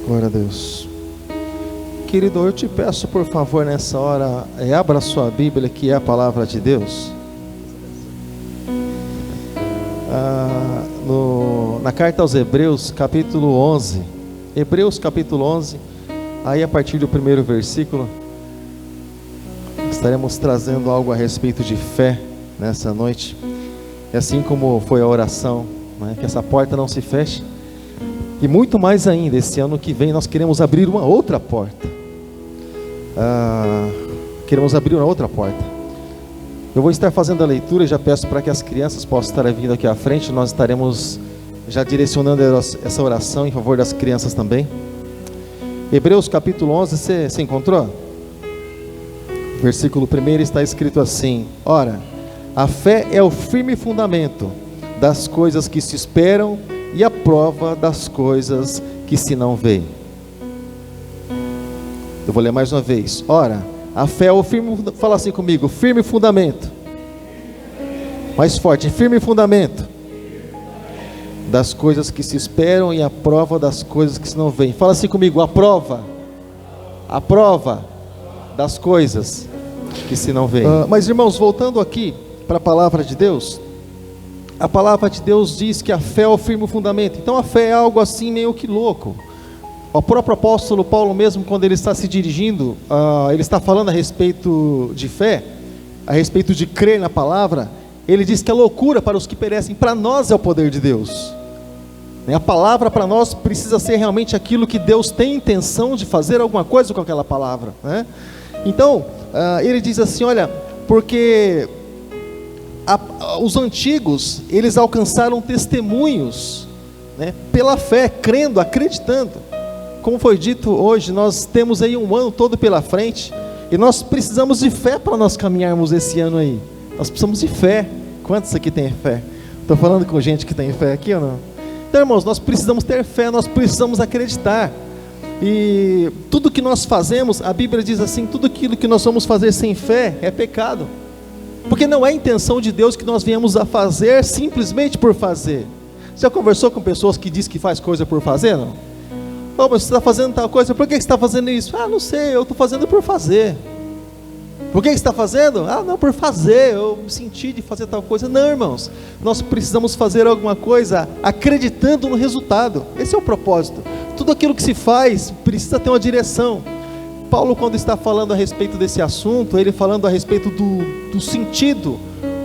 Glória a Deus. Querido, eu te peço por favor nessa hora, abra a sua Bíblia, que é a palavra de Deus. Na carta aos Hebreus, capítulo 11. Hebreus capítulo 11. Aí a partir do primeiro versículo, estaremos trazendo algo a respeito de fé nessa noite. E assim como foi a oração, né, que essa porta não se feche. E muito mais ainda, esse ano que vem nós queremos abrir uma outra porta. Queremos abrir uma outra porta. Eu vou estar fazendo a leitura e já peço para que as crianças possam estar vindo aqui à frente. Nós estaremos já direcionando essa oração em favor das crianças também. Hebreus capítulo 11, você encontrou? Versículo 1 está escrito assim: Ora, a fé é o firme fundamento das coisas que se esperam e a prova das coisas que se não veem. Eu vou ler mais uma vez. Ora, a fé é o firme, fala assim comigo, firme fundamento. Mais forte, firme fundamento das coisas que se esperam e a prova das coisas que se não veem. Fala assim comigo, a prova das coisas que se não veem. Mas irmãos, voltando aqui para a palavra de Deus, a palavra de Deus diz que a fé é o firme fundamento. Então a fé é algo assim meio que louco. O próprio apóstolo Paulo mesmo, quando ele está se dirigindo, ele está falando a respeito de fé, a respeito de crer na palavra. Ele diz que é loucura para os que perecem, para nós é o poder de Deus. A palavra para nós precisa ser realmente aquilo que Deus tem intenção de fazer alguma coisa com aquela palavra, né? Então, ele diz assim, olha, porque os antigos, eles alcançaram testemunhos, né, pela fé, crendo, acreditando. Como foi dito hoje, nós temos aí um ano todo pela frente, e nós precisamos de fé para nós caminharmos esse ano aí. Nós precisamos de fé. Quantos aqui tem fé? Estou falando com gente que tem fé aqui ou não? Então, irmãos, nós precisamos ter fé, nós precisamos acreditar. E tudo que nós fazemos, a Bíblia diz assim, tudo aquilo que nós vamos fazer sem fé é pecado. Porque não é a intenção de Deus que nós venhamos a fazer simplesmente por fazer. Você já conversou com pessoas que dizem que faz coisa por fazer, não? Oh, mas você está fazendo tal coisa, por que você está fazendo isso? Não sei, eu estou fazendo por fazer. Por que você está fazendo? Não, por fazer, eu senti de fazer tal coisa. Não, irmãos, nós precisamos fazer alguma coisa acreditando no resultado. Esse é o propósito. Tudo aquilo que se faz precisa ter uma direção. Paulo, quando está falando a respeito desse assunto, ele falando a respeito do sentido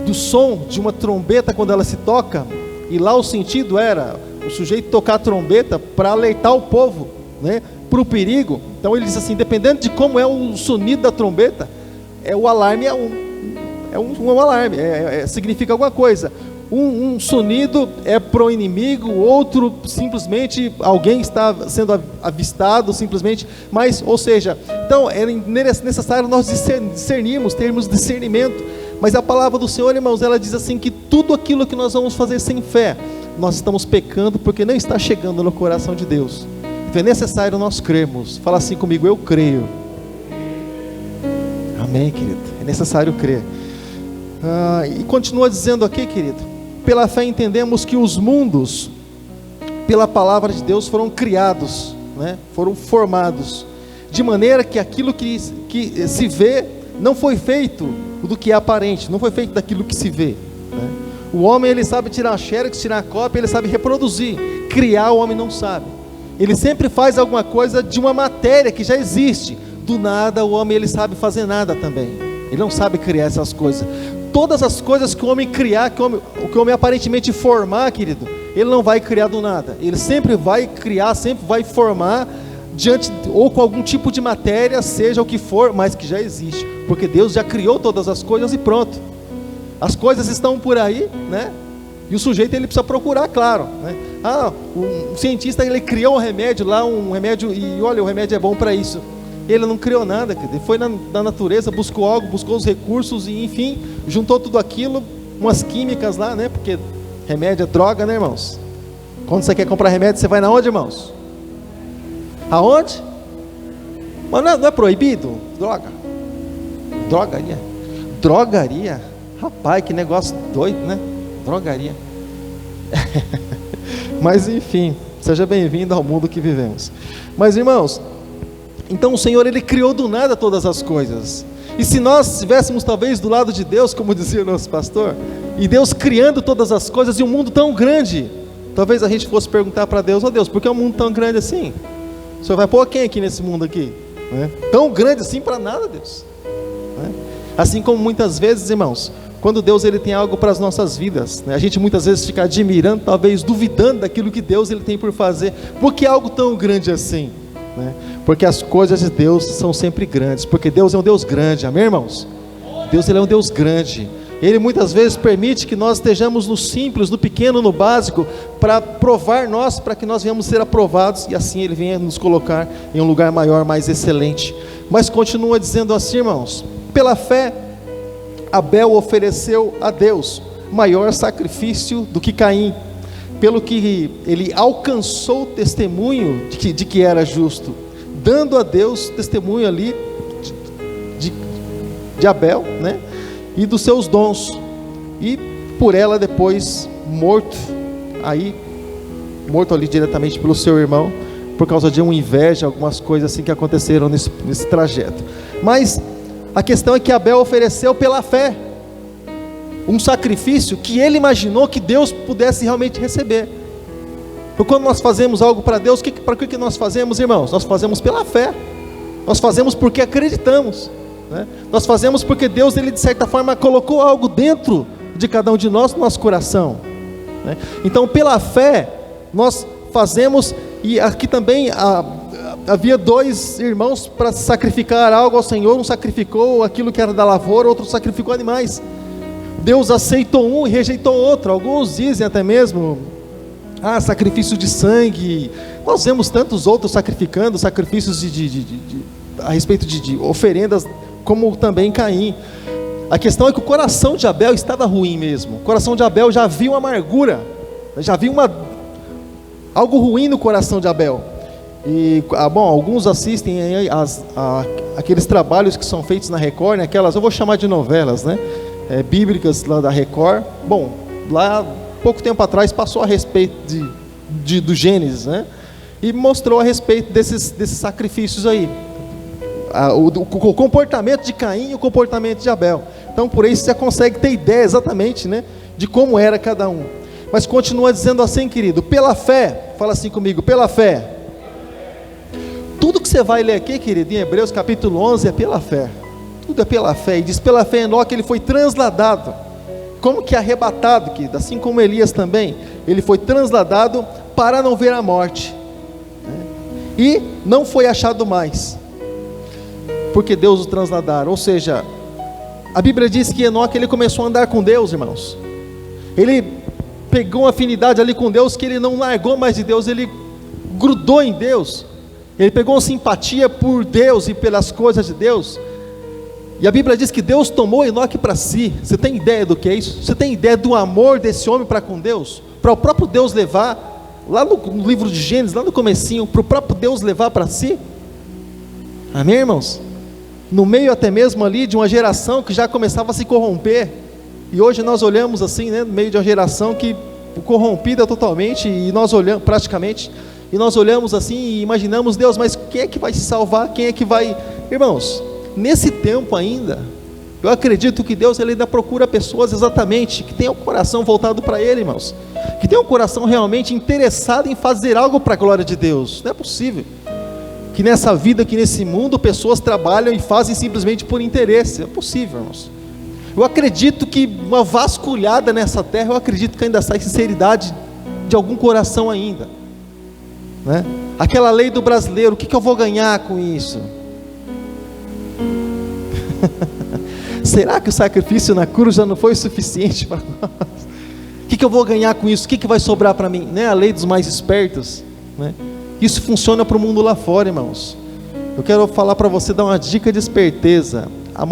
do som de uma trombeta quando ela se toca, e lá o sentido era o sujeito tocar a trombeta para alertar o povo, né, para o perigo. Então ele diz assim, dependendo de como é o sonido da trombeta, o alarme é um alarme, significa alguma coisa. Um sonido é para o inimigo, outro simplesmente alguém está sendo avistado simplesmente, mas, ou seja, então é necessário nós discernirmos, termos discernimento. Mas a palavra do Senhor, irmãos, ela diz assim que tudo aquilo que nós vamos fazer sem fé, nós estamos pecando porque não está chegando no coração de Deus. Então é necessário nós crermos. Fala assim comigo, eu creio. Amém, querido, é necessário crer. E continua dizendo aqui, querido, pela fé entendemos que os mundos, pela palavra de Deus, foram criados, né? Foram formados, de maneira que aquilo que se vê, não foi feito do que é aparente, não foi feito daquilo que se vê, né? O homem, ele sabe tirar xerox, tirar cópia, ele sabe reproduzir. Criar, o homem não sabe. Ele sempre faz alguma coisa de uma matéria que já existe. Do nada, o homem, ele sabe fazer nada também. Ele não sabe criar essas coisas. Todas as coisas que o homem criar, o que o homem aparentemente formar, querido, ele não vai criar do nada. Ele sempre vai criar, sempre vai formar ou com algum tipo de matéria, seja o que for, mas que já existe. Porque Deus já criou todas as coisas e pronto. As coisas estão por aí, né? E o sujeito, ele precisa procurar, claro, né? O cientista, ele criou um remédio lá, e olha, o remédio é bom para isso. Ele não criou nada, ele foi na natureza, buscou algo, buscou os recursos e enfim, juntou tudo aquilo, umas químicas lá, né? Porque remédio é droga, né, irmãos? Quando você quer comprar remédio, você vai na onde, irmãos? Aonde? Mas não é proibido? Drogaria? Rapaz, que negócio doido, né? Drogaria. Mas enfim, Seja bem-vindo ao mundo que vivemos. Mas, irmãos, então o Senhor, Ele criou do nada todas as coisas. E se nós estivéssemos talvez do lado de Deus, como dizia o nosso pastor, e Deus criando todas as coisas e um mundo tão grande, talvez a gente fosse perguntar para Deus: ó Deus, por que é um mundo tão grande assim? O Senhor vai pôr quem aqui nesse mundo aqui? Né? Tão grande assim para nada, Deus. Né? Assim como muitas vezes, irmãos, quando Deus Ele tem algo para as nossas vidas, né? A gente muitas vezes fica admirando, talvez duvidando daquilo que Deus Ele tem por fazer. Por que algo tão grande assim? Né? Porque as coisas de Deus são sempre grandes, porque Deus é um Deus grande, amém, irmãos? Deus Ele é um Deus grande. Ele muitas vezes permite que nós estejamos no simples, no pequeno, no básico, para provar nós, para que nós venhamos ser aprovados, e assim Ele venha nos colocar em um lugar maior, mais excelente. Mas continua dizendo assim, irmãos: pela fé Abel ofereceu a Deus maior sacrifício do que Caim, pelo que ele alcançou o testemunho de que era justo, dando a Deus testemunho ali de Abel, né? E dos seus dons, e por ela depois morto ali diretamente pelo seu irmão, por causa de uma inveja, algumas coisas assim que aconteceram nesse trajeto. Mas a questão é que Abel ofereceu pela fé um sacrifício que ele imaginou que Deus pudesse realmente receber. Porque quando nós fazemos algo para Deus, para que nós fazemos, irmãos? Nós fazemos pela fé, nós fazemos porque acreditamos, né? Nós fazemos porque Deus, Ele de certa forma colocou algo dentro de cada um de nós, no nosso coração, né? Então pela fé nós fazemos. E aqui também havia dois irmãos para sacrificar algo ao Senhor. Um sacrificou aquilo que era da lavoura, outro sacrificou animais. Deus aceitou um e rejeitou outro. Alguns dizem até mesmo: sacrifício de sangue. Nós vemos tantos outros sacrificando sacrifícios a respeito de oferendas, como também Caim. A questão é que o coração de Abel estava ruim mesmo. O coração de Abel já viu amargura, já viu algo ruim no coração de Abel. E alguns assistem aqueles trabalhos que são feitos na Record, né? Aquelas, eu vou chamar de novelas, né? Bíblicas lá da Record. Bom, lá pouco tempo atrás passou a respeito do Gênesis, né? E mostrou a respeito desses sacrifícios aí, o comportamento de Caim e o comportamento de Abel. Então por isso você consegue ter ideia exatamente, né, de como era cada um. Mas continua dizendo assim, querido: pela fé, fala assim comigo: pela fé. Tudo que você vai ler aqui, querido, em Hebreus capítulo 11 é pela fé. Tudo é pela fé. E diz: pela fé Enoque ele foi transladado, como que arrebatado, querido, assim como Elias também, ele foi transladado para não ver a morte, né? E não foi achado mais, porque Deus o transladaram. Ou seja, a Bíblia diz que Enoque ele começou a andar com Deus, irmãos. Ele pegou uma afinidade ali com Deus, que ele não largou mais de Deus, ele grudou em Deus. Ele pegou uma simpatia por Deus e pelas coisas de Deus. E a Bíblia diz que Deus tomou Enoque para si. Você tem ideia do que é isso? Você tem ideia do amor desse homem para com Deus? Para o próprio Deus levar, lá no livro de Gênesis, lá no comecinho, para o próprio Deus levar para si? Amém, irmãos? No meio até mesmo ali de uma geração que já começava a se corromper. E hoje nós olhamos assim, né, no meio de uma geração que corrompida totalmente, e nós olhamos praticamente, e nós olhamos assim e imaginamos: Deus, mas quem é que vai se salvar? Quem é que vai? Irmãos, nesse tempo ainda, eu acredito que Deus ele ainda procura pessoas exatamente que tenham o coração voltado para Ele, irmãos, que tenham o coração realmente interessado em fazer algo para a glória de Deus. Não é possível que nessa vida, que nesse mundo, pessoas trabalham e fazem simplesmente por interesse. É possível, irmãos. Eu acredito que uma vasculhada nessa terra, eu acredito que ainda sai sinceridade de algum coração ainda, né? Aquela lei do brasileiro: o que eu vou ganhar com isso? Será que o sacrifício na cruz já não foi suficiente para nós? O que eu vou ganhar com isso? O que vai sobrar para mim? Né? A lei dos mais espertos, né? Isso funciona para o mundo lá fora, irmãos. Eu quero falar para você, dar uma dica de esperteza. O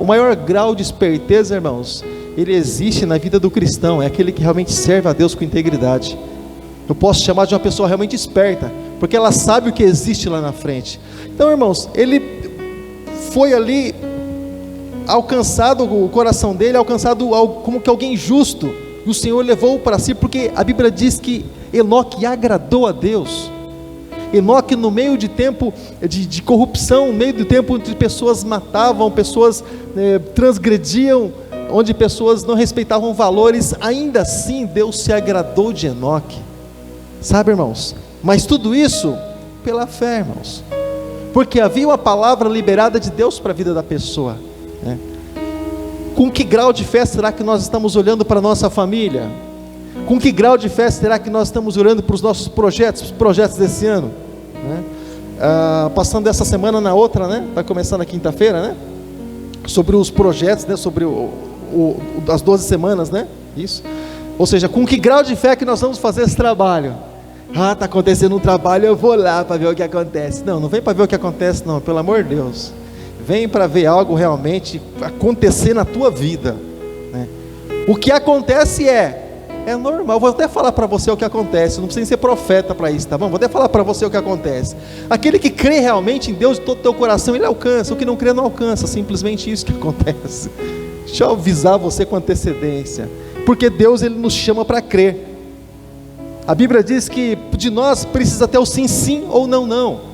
maior grau de esperteza, irmãos, ele existe na vida do cristão. É aquele que realmente serve a Deus com integridade. Eu posso chamar de uma pessoa realmente esperta, porque ela sabe o que existe lá na frente. Então, irmãos, ele foi ali alcançado, o coração dele alcançado como que alguém justo, e o Senhor levou-o para si, porque a Bíblia diz que Enoque agradou a Deus. Enoque, no meio de tempo de corrupção, no meio do tempo onde pessoas matavam, pessoas transgrediam, onde pessoas não respeitavam valores, ainda assim Deus se agradou de Enoque, sabe, irmãos? Mas tudo isso pela fé, irmãos, porque havia uma palavra liberada de Deus para a vida da pessoa, né? Com que grau de fé será que nós estamos olhando para a nossa família? Com que grau de fé será que nós estamos olhando para os nossos projetos, os projetos desse ano, né? Passando essa semana na outra, né? Vai começar na quinta-feira, né? Sobre os projetos, né? Sobre as 12 semanas, né? Isso. Ou seja, com que grau de fé que nós vamos fazer esse trabalho? Está acontecendo um trabalho, eu vou lá para ver o que acontece. Não, não vem para ver o que acontece não, pelo amor de Deus. Vem para ver algo realmente acontecer na tua vida, né? O que acontece é normal. Vou até falar para você o que acontece, não precisa ser profeta para isso, tá bom? Vou até falar para você o que acontece. Aquele que crê realmente em Deus de todo o teu coração, ele alcança. O que não crê não alcança, simplesmente isso que acontece. Deixa eu avisar você com antecedência, porque Deus, ele nos chama para crer. A Bíblia diz que de nós precisa ter o sim, sim ou não, não.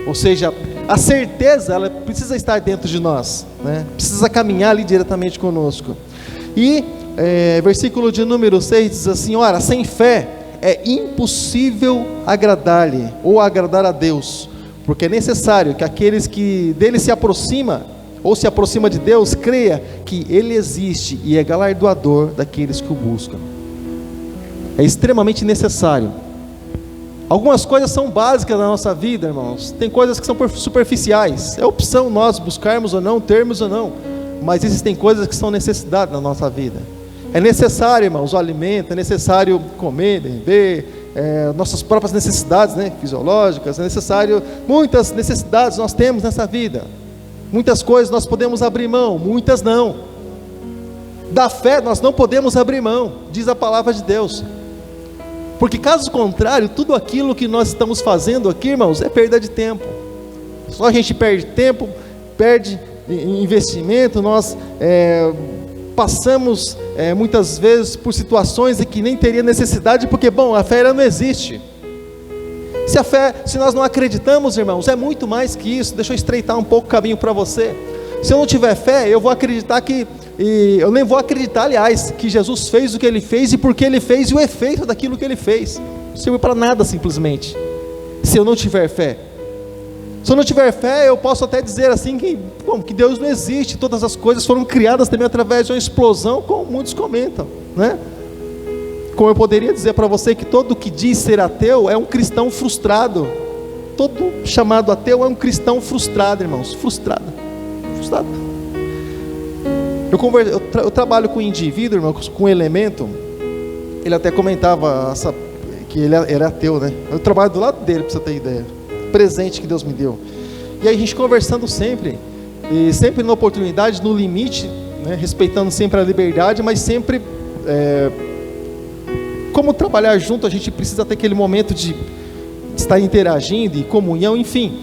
Ou seja, a certeza, ela precisa estar dentro de nós, né? Precisa caminhar ali diretamente conosco. E versículo de número 6 diz assim: ora, sem fé é impossível agradar-lhe, ou agradar a Deus, porque é necessário que aqueles que dele se aproxima, ou se aproxima de Deus, creia que ele existe e é galardoador daqueles que o buscam. É extremamente necessário. Algumas coisas são básicas na nossa vida, irmãos. Tem coisas que são superficiais, é opção nós buscarmos ou não, termos ou não, mas existem coisas que são necessidade na nossa vida. É necessário, irmãos, o alimento, é necessário comer, beber, nossas próprias necessidades, né, fisiológicas, é necessário, muitas necessidades nós temos nessa vida. Muitas coisas nós podemos abrir mão, muitas não. Da fé nós não podemos abrir mão, diz a palavra de Deus. Porque caso contrário, tudo aquilo que nós estamos fazendo aqui, irmãos, é perda de tempo. Só a gente perde tempo, perde investimento, nós passamos muitas vezes por situações em que nem teria necessidade, porque, bom, a fé ela não existe. Se nós não acreditamos, irmãos, é muito mais que isso. Deixa eu estreitar um pouco o caminho para você. Se eu não tiver fé, eu vou acreditar eu nem vou acreditar, aliás, que Jesus fez o que ele fez e porque ele fez e o efeito daquilo que ele fez. Não serve para nada simplesmente, se eu não tiver fé. Se eu não tiver fé, eu posso até dizer assim que Deus não existe, todas as coisas foram criadas também através de uma explosão, como muitos comentam, né? Como eu poderia dizer para você que todo que diz ser ateu é um cristão frustrado. Todo chamado ateu é um cristão frustrado, irmãos, frustrado. Eu trabalho com um indivíduo, irmão, com um elemento. Ele até comentava que ele era ateu, né? Eu trabalho do lado dele, para você ter ideia. Presente que Deus me deu. E aí a gente conversando sempre, e sempre na oportunidade, no limite, né? Respeitando sempre a liberdade, mas sempre como trabalhar junto, a gente precisa ter aquele momento de estar interagindo e comunhão, enfim.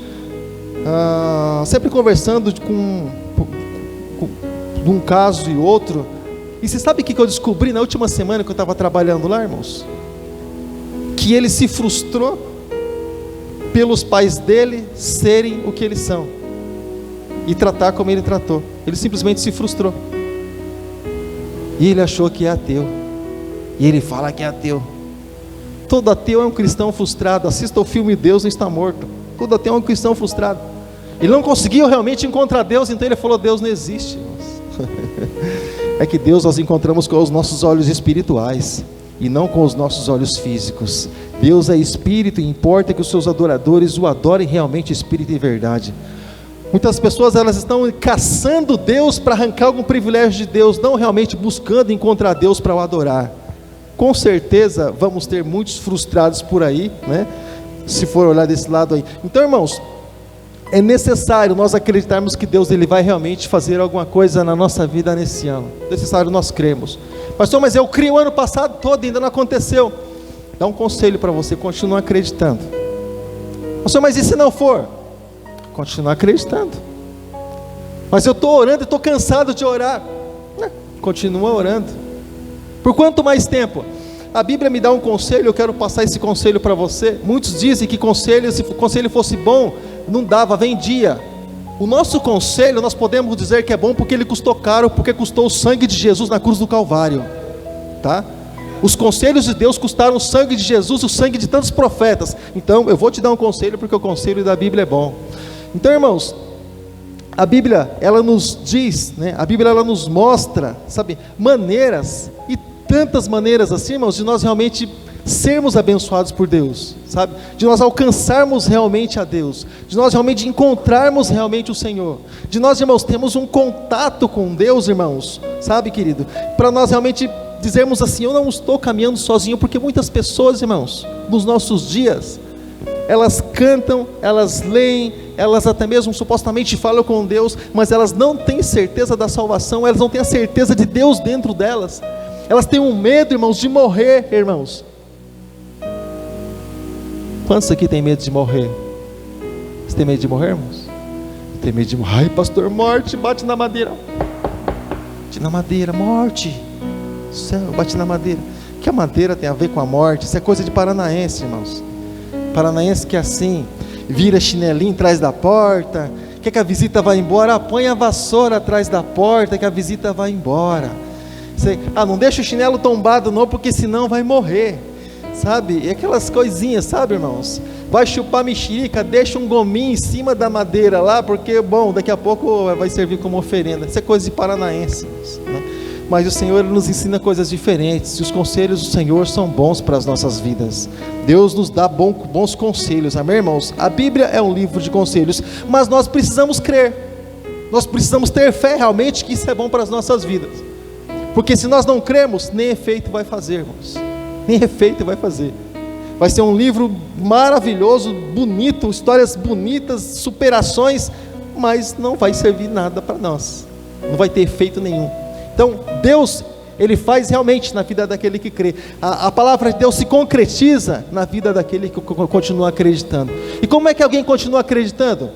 Sempre conversando de um caso e outro. E você sabe o que eu descobri na última semana que eu estava trabalhando lá, irmãos? Que ele se frustrou pelos pais dele serem o que eles são e tratar como ele tratou. Ele simplesmente se frustrou. E ele achou que é ateu. E ele fala que é ateu. Todo ateu é um cristão frustrado. Assista o filme Deus Não Está Morto. Todo ateu é um cristão frustrado. Ele não conseguiu realmente encontrar Deus, então ele falou: Deus não existe. É que Deus nós encontramos com os nossos olhos espirituais e não com os nossos olhos físicos. Deus é espírito e importa que os seus adoradores o adorem realmente espírito e verdade. Muitas pessoas elas estão caçando Deus para arrancar algum privilégio de Deus, não realmente buscando encontrar Deus para o adorar. Com certeza vamos ter muitos frustrados por aí, né? Se for olhar desse lado aí. Então, irmãos, é necessário nós acreditarmos que Deus ele vai realmente fazer alguma coisa na nossa vida nesse ano. É necessário nós cremos. Pastor, mas eu criei o ano passado todo e ainda não aconteceu. Dá um conselho para você: continua acreditando. Pastor, mas e se não for? Continua acreditando. Mas eu estou orando e estou cansado de orar. Continua orando. Por quanto mais tempo? A Bíblia me dá um conselho, eu quero passar esse conselho para você. Muitos dizem que conselho, se o conselho fosse bom, não dava, vendia. O nosso conselho, nós podemos dizer que é bom porque ele custou caro, porque custou o sangue de Jesus na cruz do Calvário, tá? Os conselhos de Deus custaram o sangue de Jesus e o sangue de tantos profetas. Então eu vou te dar um conselho, porque o conselho da Bíblia é bom. Então, irmãos, a Bíblia, ela nos diz, né? A Bíblia, ela nos mostra, sabe, maneiras, e tantas maneiras assim, irmãos, de nós realmente sermos abençoados por Deus, sabe, de nós alcançarmos realmente a Deus, de nós realmente encontrarmos realmente o Senhor, de nós, irmãos, temos um contato com Deus, irmãos, sabe, querido, para nós realmente dizermos assim: eu não estou caminhando sozinho, porque muitas pessoas, irmãos, nos nossos dias, elas cantam, elas leem, elas até mesmo supostamente falam com Deus, mas elas não têm certeza da salvação, elas não têm a certeza de Deus dentro delas, elas têm um medo, irmãos, de morrer, irmãos. Quantos aqui tem medo de morrer? Você tem medo de morrer, irmãos? Tem medo de morrer? Ai, pastor, morte, bate na madeira. Bate na madeira, morte. Céu, bate na madeira. O que a madeira tem a ver com a morte? Isso é coisa de paranaense, irmãos. Paranaense que é assim, vira chinelinho atrás da porta, quer que a visita vá embora, põe a vassoura atrás da porta, que a visita vá embora. Você, não deixa o chinelo tombado não, porque senão vai morrer, sabe? E aquelas coisinhas, sabe, irmãos? Vai chupar mexerica, deixa um gominho em cima da madeira lá, porque, bom, daqui a pouco vai servir como oferenda. Isso é coisa de paranaense, né? Mas o Senhor, Ele nos ensina coisas diferentes, e os conselhos do Senhor são bons para as nossas vidas. Deus nos dá bons conselhos, amém, irmãos? A Bíblia é um livro de conselhos, mas nós precisamos crer, nós precisamos ter fé realmente que isso é bom para as nossas vidas, porque se nós não cremos, nem efeito vai fazer, irmãos, nem efeito vai fazer. Vai ser um livro maravilhoso, bonito, histórias bonitas, superações, mas não vai servir nada para nós, não vai ter efeito nenhum. Então, Deus, Ele faz realmente na vida daquele que crê. A palavra de Deus se concretiza na vida daquele que continua acreditando. E como é que alguém continua acreditando?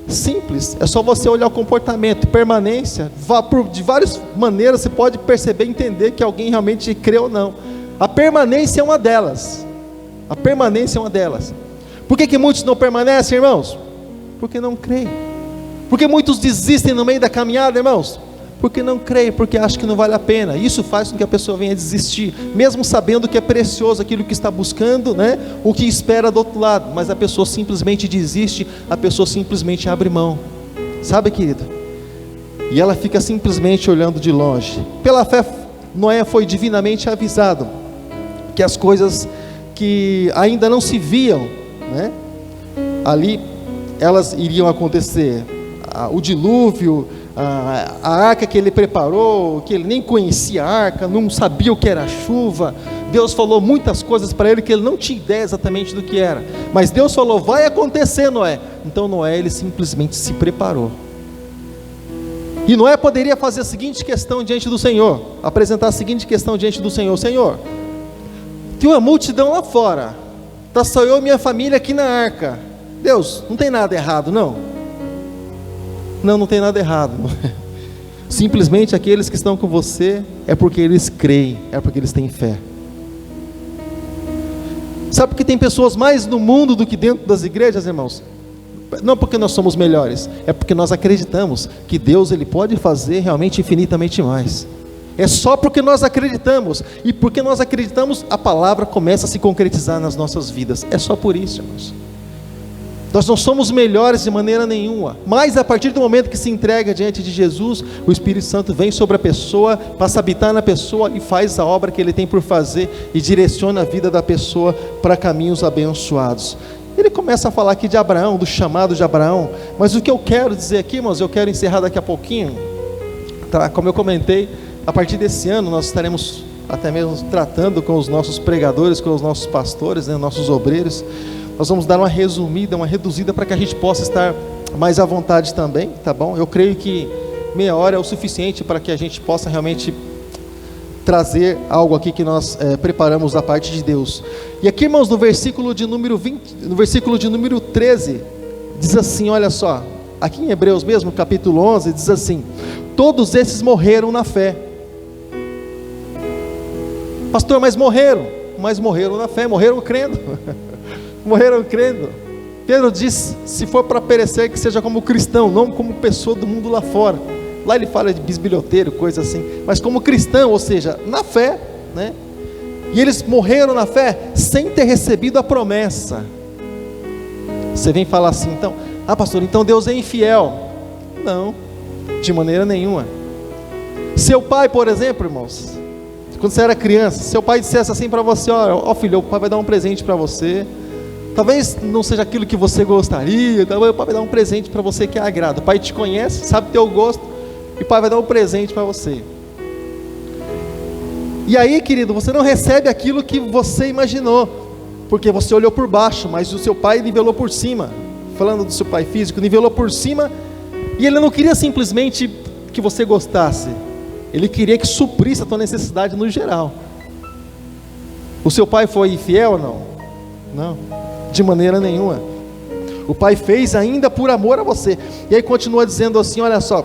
Simples, é só você olhar o comportamento, permanência, de várias maneiras você pode perceber e entender que alguém realmente crê ou não. A permanência é uma delas. A permanência é uma delas. Por que muitos não permanecem, irmãos? Porque não creem. Por que muitos desistem no meio da caminhada, irmãos? Porque não creem, porque acham que não vale a pena. Isso faz com que a pessoa venha desistir, mesmo sabendo que é precioso aquilo que está buscando, né? O que espera do outro lado, mas a pessoa simplesmente desiste, a pessoa simplesmente abre mão, sabe, querido? E ela fica simplesmente olhando de longe. Pela fé, Noé foi divinamente avisado que as coisas que ainda não se viam, né? Ali, elas iriam acontecer. O dilúvio, a arca que ele preparou, que ele nem conhecia a arca, não sabia o que era chuva. Deus falou muitas coisas para ele que ele não tinha ideia exatamente do que era, mas Deus falou: vai acontecer, Noé. Então Noé, ele simplesmente se preparou. E Noé poderia fazer a seguinte questão diante do Senhor, apresentar a seguinte questão diante do Senhor: Senhor, tem uma multidão lá fora, está só eu e minha família aqui na arca. Deus, não tem nada errado, não? Não tem nada errado. Simplesmente aqueles que estão com você é porque eles creem, é porque eles têm fé. Sabe por que tem pessoas mais no mundo do que dentro das igrejas, irmãos? Não porque nós somos melhores, é porque nós acreditamos que Deus, Ele pode fazer realmente infinitamente mais. É só porque nós acreditamos, e porque nós acreditamos, a palavra começa a se concretizar nas nossas vidas. É só por isso, irmãos. Nós não somos melhores de maneira nenhuma, mas a partir do momento que se entrega diante de Jesus, o Espírito Santo vem sobre a pessoa, passa a habitar na pessoa e faz a obra que Ele tem por fazer, e direciona a vida da pessoa para caminhos abençoados. Ele começa a falar aqui de Abraão, do chamado de Abraão, mas o que eu quero dizer aqui, irmãos, eu quero encerrar daqui a pouquinho, tá? Como eu comentei, a partir desse ano nós estaremos até mesmo tratando com os nossos pregadores, com os nossos pastores, né, nossos obreiros. Nós vamos dar uma resumida, uma reduzida, para que a gente possa estar mais à vontade também, tá bom? Eu creio que meia hora é o suficiente para que a gente possa realmente trazer algo aqui que nós preparamos da parte de Deus. E aqui, irmãos, no versículo de número 20, no versículo de número 13, diz assim, olha só, aqui em Hebreus mesmo, capítulo 11, diz assim: todos esses morreram na fé. Pastor, mas morreram na fé, morreram crendo. Morreram crendo. Pedro diz, se for para perecer, que seja como cristão, não como pessoa do mundo lá fora. Lá ele fala de bisbilhoteiro, coisa assim, mas como cristão, ou seja, na fé, né? E eles morreram na fé sem ter recebido a promessa. Você vem falar assim, então, pastor, então Deus é infiel. Não, de maneira nenhuma. Seu pai, por exemplo, irmãos, quando você era criança, seu pai dissesse assim para você, ó filho, o pai vai dar um presente para você. Talvez não seja aquilo que você gostaria, talvez o pai vai dar um presente para você que agrada. O pai te conhece, sabe teu gosto, e o pai vai dar um presente para você. E aí, querido, você não recebe aquilo que você imaginou, porque você olhou por baixo, mas o seu pai nivelou por cima. Falando do seu pai físico, nivelou por cima, e ele não queria simplesmente que você gostasse, ele queria que suprisse a tua necessidade no geral. O seu pai foi infiel ou não? Não, de maneira nenhuma. O pai fez ainda por amor a você. E aí continua dizendo assim, olha só,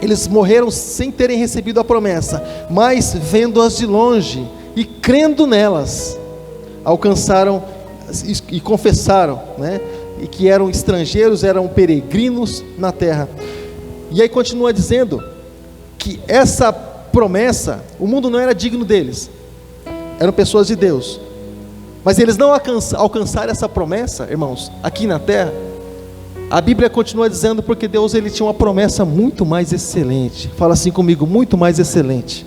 eles morreram sem terem recebido a promessa, mas vendo-as de longe e crendo nelas, alcançaram e confessaram, né? E que eram estrangeiros, eram peregrinos na terra. E aí continua dizendo que essa promessa, o mundo não era digno deles, eram pessoas de Deus, mas eles não alcançaram essa promessa, irmãos, aqui na terra. A Bíblia continua dizendo, porque Deus ele tinha uma promessa muito mais excelente. Fala assim comigo, muito mais excelente.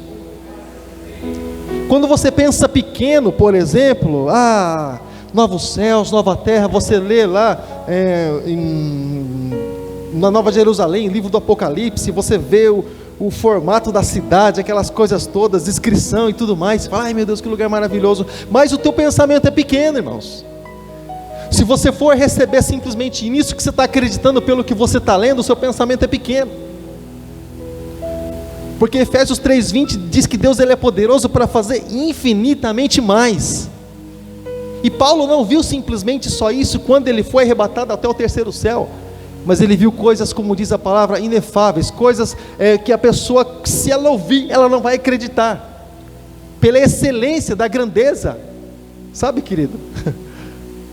Quando você pensa pequeno, por exemplo, novos céus, nova terra, você lê lá na Nova Jerusalém, livro do Apocalipse, você vê o formato da cidade, aquelas coisas todas, descrição e tudo mais, você fala, ai meu Deus, que lugar maravilhoso, mas o teu pensamento é pequeno, irmãos. Se você for receber simplesmente nisso que você está acreditando pelo que você está lendo, o seu pensamento é pequeno. Porque Efésios 3:20 diz que Deus ele é poderoso para fazer infinitamente mais. E Paulo não viu simplesmente só isso quando ele foi arrebatado até o terceiro céu, mas ele viu coisas, como diz a palavra, inefáveis, coisas que a pessoa, se ela ouvir, ela não vai acreditar, pela excelência da grandeza, sabe, querido?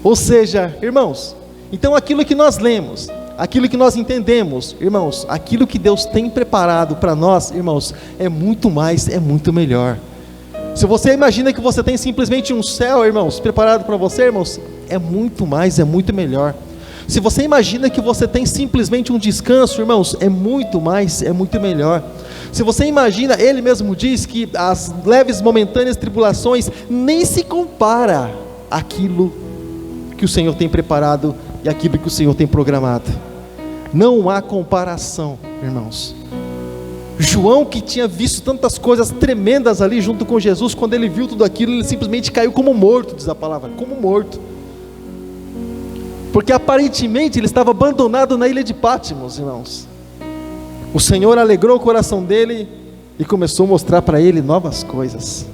Ou seja, irmãos, então aquilo que nós lemos, aquilo que nós entendemos, irmãos, aquilo que Deus tem preparado para nós, irmãos, é muito mais, é muito melhor. Se você imagina que você tem simplesmente um céu, irmãos, preparado para você, irmãos, é muito mais, é muito melhor. Se você imagina que você tem simplesmente um descanso, irmãos, é muito mais, é muito melhor. Se você imagina, ele mesmo diz que as leves momentâneas tribulações nem se compara àquilo que o Senhor tem preparado e aquilo que o Senhor tem programado. Não há comparação, irmãos. João, que tinha visto tantas coisas tremendas ali junto com Jesus, quando ele viu tudo aquilo, ele simplesmente caiu como morto, diz a palavra, como morto, porque aparentemente ele estava abandonado na ilha de Patmos, irmãos. O Senhor alegrou o coração dele e começou a mostrar para ele novas coisas.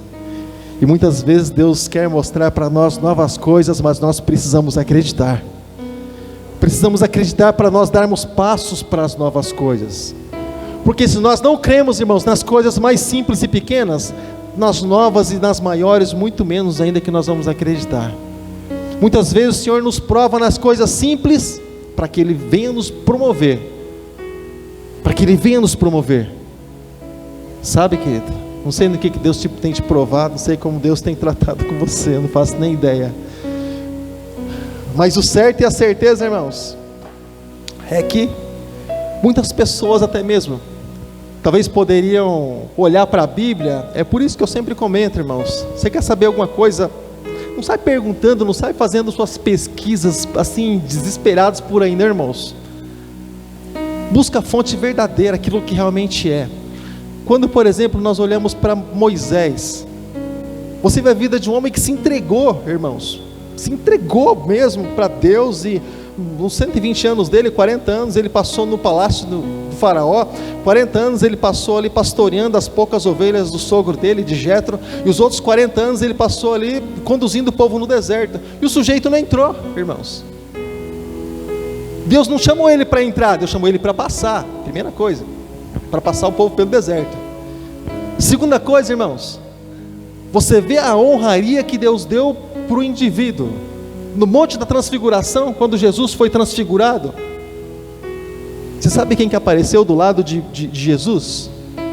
E muitas vezes Deus quer mostrar para nós novas coisas, mas nós precisamos acreditar. Precisamos acreditar para nós darmos passos para as novas coisas. Porque se nós não cremos, irmãos, nas coisas mais simples e pequenas, nas novas e nas maiores, muito menos ainda que nós vamos acreditar. Muitas vezes o Senhor nos prova nas coisas simples, para que Ele venha nos promover. Para que Ele venha nos promover. Sabe, querido? Não sei no que Deus tem te provado, não sei como Deus tem tratado com você, eu não faço nem ideia. Mas o certo e a certeza, irmãos, é que muitas pessoas até mesmo, talvez poderiam olhar para a Bíblia. É por isso que eu sempre comento, irmãos, você quer saber alguma coisa, não sai perguntando, não sai fazendo suas pesquisas assim, desesperados por aí, né, irmãos? Busca a fonte verdadeira, aquilo que realmente é. Quando, por exemplo, nós olhamos para Moisés, você vê a vida de um homem que se entregou, irmãos, se entregou mesmo para Deus, e nos 120 anos dele, 40 anos ele passou no palácio do faraó, 40 anos ele passou ali pastoreando as poucas ovelhas do sogro dele, de Jetro, e os outros 40 anos ele passou ali conduzindo o povo no deserto, e o sujeito não entrou, irmãos. Deus não chamou ele para entrar, Deus chamou ele para passar, primeira coisa, para passar o povo pelo deserto. Segunda coisa, irmãos, Você vê a honraria que Deus deu para o indivíduo. No Monte da Transfiguração, quando Jesus foi transfigurado, você sabe quem que apareceu do lado de Jesus?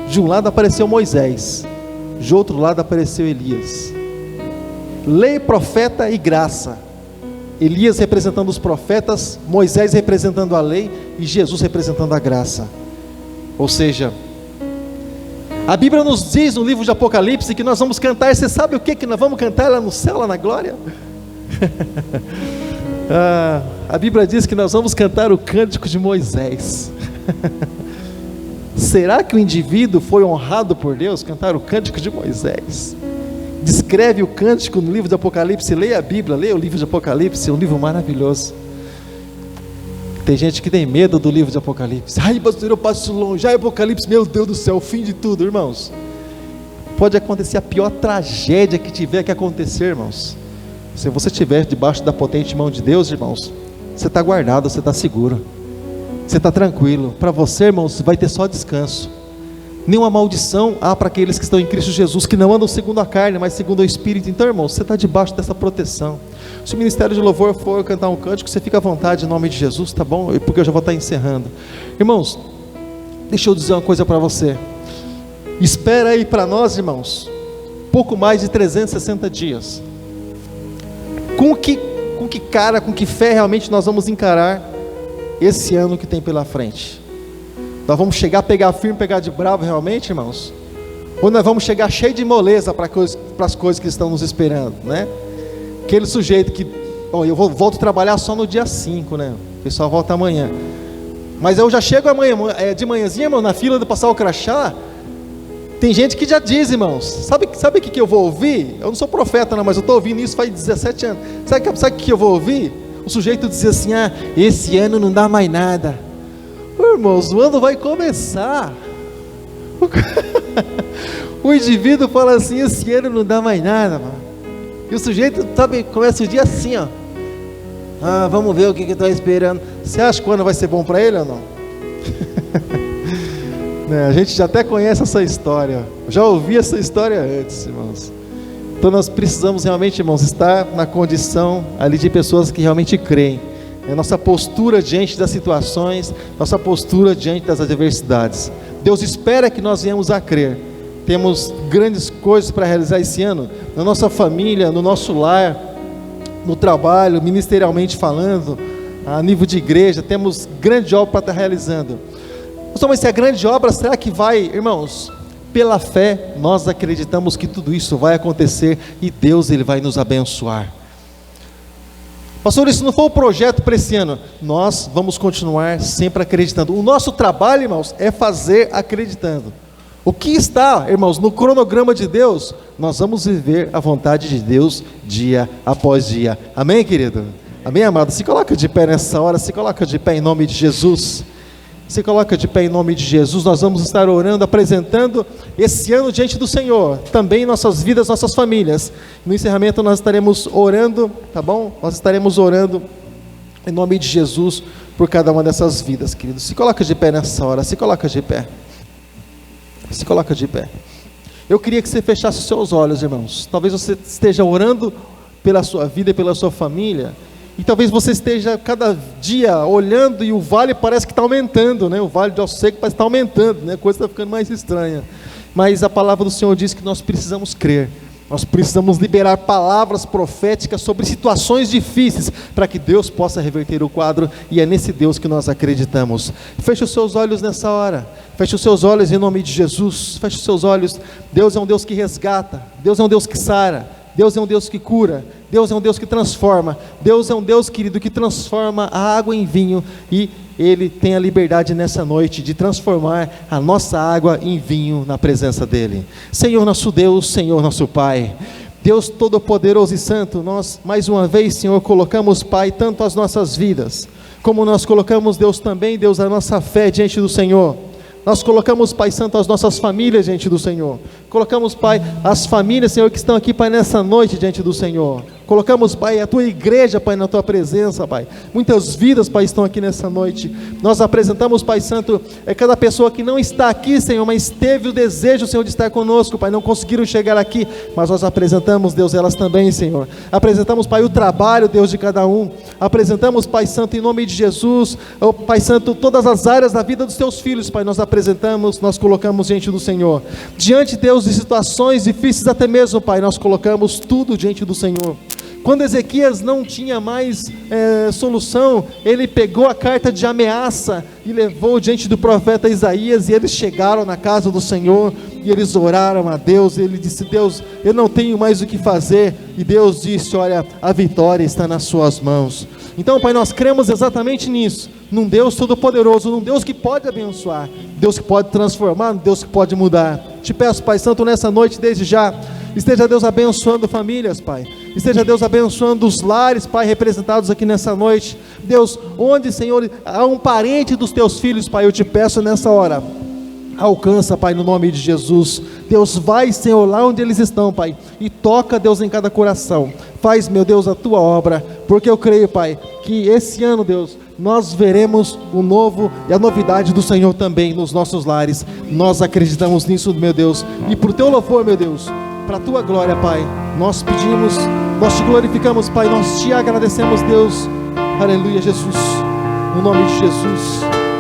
De um lado apareceu Moisés, de outro lado apareceu Elias. Lei, profeta e graça. Elias representando os profetas, Moisés representando a lei e Jesus representando a graça. Ou seja, a Bíblia nos diz no livro de Apocalipse que nós vamos cantar. Você sabe o que nós vamos cantar lá no céu, lá na glória? A Bíblia diz que nós vamos cantar o cântico de Moisés. Será que o indivíduo foi honrado por Deus? Cantar o cântico de Moisés. Descreve o cântico no livro de Apocalipse. Leia a Bíblia, leia o livro de Apocalipse, é um livro maravilhoso. Tem gente que tem medo do livro de Apocalipse. Ai, pastor, eu passo longe. Ai, Apocalipse, meu Deus do céu, o fim de tudo, irmãos. Pode acontecer a pior tragédia que tiver que acontecer, irmãos. Se você estiver debaixo da potente mão de Deus, irmãos, você está guardado, você está seguro, você está tranquilo. Para você, irmãos, vai ter só descanso. Nenhuma maldição há para aqueles que estão em Cristo Jesus, que não andam segundo a carne, mas segundo o Espírito. Então, irmãos, você está debaixo dessa proteção. Se o ministério de louvor for cantar um cântico, você fica à vontade em nome de Jesus, tá bom? Porque eu já vou estar encerrando. Irmãos, deixa eu dizer uma coisa para você. Espera aí para nós, irmãos, pouco mais de 360 dias. Com que fé realmente nós vamos encarar esse ano que tem pela frente? Nós vamos chegar, pegar firme, pegar de bravo realmente, irmãos? Ou nós vamos chegar cheio de moleza para as coisas que estão nos esperando, né? Aquele sujeito que, bom, eu volto a trabalhar só no dia 5, né? O pessoal volta amanhã. Mas eu já chego amanhã, de manhãzinha, irmão, na fila de passar o crachá. Tem gente que já diz, irmãos, sabe o que eu vou ouvir? Eu não sou profeta não, mas eu estou ouvindo isso faz 17 anos. Sabe o que eu vou ouvir? O sujeito dizia assim: esse ano não dá mais nada. Irmãos, o ano vai começar. O indivíduo fala assim: esse ano não dá mais nada, mano. E o sujeito, sabe, começa o dia assim, ó. Vamos ver o que eu estou esperando. Você acha que o ano vai ser bom para ele ou não? A gente já até conhece essa história. Eu já ouvi essa história antes, irmãos. Então nós precisamos realmente, irmãos, estar na condição ali de pessoas que realmente creem. Nossa postura diante das situações, nossa postura diante das adversidades. Deus espera que nós venhamos a crer. Temos grandes coisas para realizar esse ano, na nossa família, no nosso lar, no trabalho, ministerialmente falando, a nível de igreja, temos grande obra para estar realizando. Mas se a grande obra, será que vai, irmãos? Pela fé, nós acreditamos que tudo isso vai acontecer e Deus, Ele vai nos abençoar. Pastor, isso não foi um projeto para esse ano. Nós vamos continuar sempre acreditando. O nosso trabalho, irmãos, é fazer acreditando. O que está, irmãos, no cronograma de Deus, nós vamos viver a vontade de Deus dia após dia. Amém, querido? Amém, amado? Se coloca de pé nessa hora, se coloca de pé em nome de Jesus. Se coloca de pé em nome de Jesus. Nós vamos estar orando, apresentando esse ano diante do Senhor, também nossas vidas, nossas famílias. No encerramento nós estaremos orando, tá bom? Nós estaremos orando em nome de Jesus por cada uma dessas vidas, queridos. Se coloca de pé nessa hora, se coloca de pé. Se coloca de pé. Eu queria que você fechasse os seus olhos, irmãos. Talvez você esteja orando pela sua vida e pela sua família. E talvez você esteja cada dia olhando e o vale parece que está aumentando, né? O vale de Ossos Secos parece que está aumentando, né? A coisa está ficando mais estranha. Mas a palavra do Senhor diz que nós precisamos crer. Nós precisamos liberar palavras proféticas sobre situações difíceis, para que Deus possa reverter o quadro, e é nesse Deus que nós acreditamos. Feche os seus olhos nessa hora, feche os seus olhos em nome de Jesus, feche os seus olhos. Deus é um Deus que resgata, Deus é um Deus que sara, Deus é um Deus que cura, Deus é um Deus que transforma, Deus é um Deus, querido, que transforma a água em vinho, e Ele tem a liberdade nessa noite de transformar a nossa água em vinho na presença dEle. Senhor nosso Deus, Senhor nosso Pai, Deus Todo-Poderoso e Santo, nós mais uma vez, Senhor, colocamos, Pai, tanto as nossas vidas, como nós colocamos, Deus, também, Deus, a nossa fé diante do Senhor. Nós colocamos, Pai Santo, as nossas famílias diante do Senhor. Colocamos, Pai, as famílias, Senhor, que estão aqui, Pai, nessa noite diante do Senhor. Colocamos, Pai, a Tua igreja, Pai, na Tua presença, Pai. Muitas vidas, Pai, estão aqui nessa noite. Nós apresentamos, Pai Santo, cada pessoa que não está aqui, Senhor, mas teve o desejo, Senhor, de estar conosco, Pai, não conseguiram chegar aqui, mas nós apresentamos, Deus, elas também, Senhor. Apresentamos, Pai, o trabalho, Deus, de cada um. Apresentamos, Pai Santo, em nome de Jesus, oh, Pai Santo, todas as áreas da vida dos Teus filhos, Pai, nós apresentamos, nós colocamos diante do Senhor. Diante, Deus, de situações difíceis até mesmo, Pai, nós colocamos tudo diante do Senhor. Quando Ezequias não tinha mais solução, ele pegou a carta de ameaça e levou diante do profeta Isaías, e eles chegaram na casa do Senhor, e eles oraram a Deus, e ele disse: Deus, eu não tenho mais o que fazer, e Deus disse: olha, a vitória está nas suas mãos. Então, Pai, nós cremos exatamente nisso, num Deus todo-poderoso, num Deus que pode abençoar, Deus que pode transformar, Deus que pode mudar. Te peço, Pai Santo, nessa noite, desde já, esteja Deus abençoando famílias, Pai. Esteja Deus abençoando os lares, Pai, representados aqui nessa noite. Deus, onde, Senhor, há um parente dos Teus filhos, Pai, eu te peço nessa hora, alcança, Pai, no nome de Jesus. Deus, vai, Senhor, lá onde eles estão, Pai, e toca, Deus, em cada coração. Faz, meu Deus, a Tua obra, porque eu creio, Pai, que esse ano, Deus, nós veremos o novo e a novidade do Senhor também nos nossos lares. Nós acreditamos nisso, meu Deus, e por Teu louvor, meu Deus, para a Tua glória, Pai, nós pedimos, nós Te glorificamos, Pai, nós Te agradecemos, Deus. Aleluia, Jesus, no nome de Jesus.